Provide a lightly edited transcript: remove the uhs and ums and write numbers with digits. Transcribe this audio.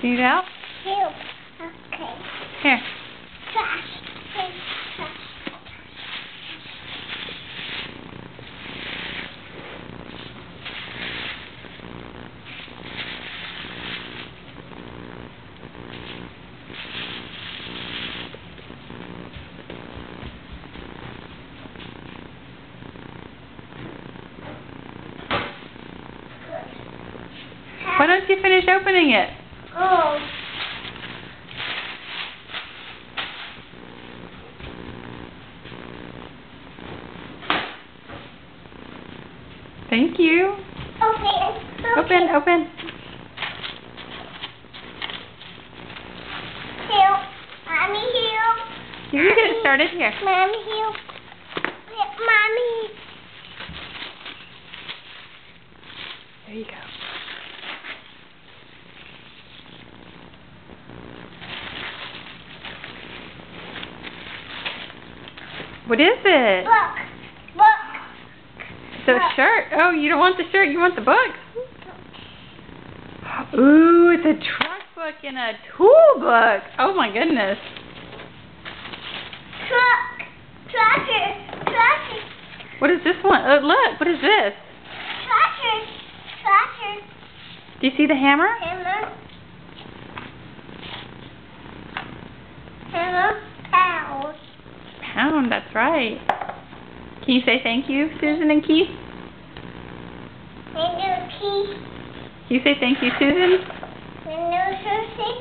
You need help? Help. Okay. Here. Trash. Hey, trash. Why don't you finish opening it? Oh. Thank you. Open. Open. Help. Mommy, help. You can get it started here. Mommy, help. Mommy. There you go. What is it? Book. So shirt. Oh, you don't want the shirt, you want the book? Ooh, it's a truck book and a tool book. Oh my goodness. Tractor. What is this one? Oh, look, what is this? Tractor. Do you see the hammer? Hammer. Pound. Pound, that's right. Can you say thank you, Susan and Keith? Window key. Can you say thank you, Susan? Window Susie.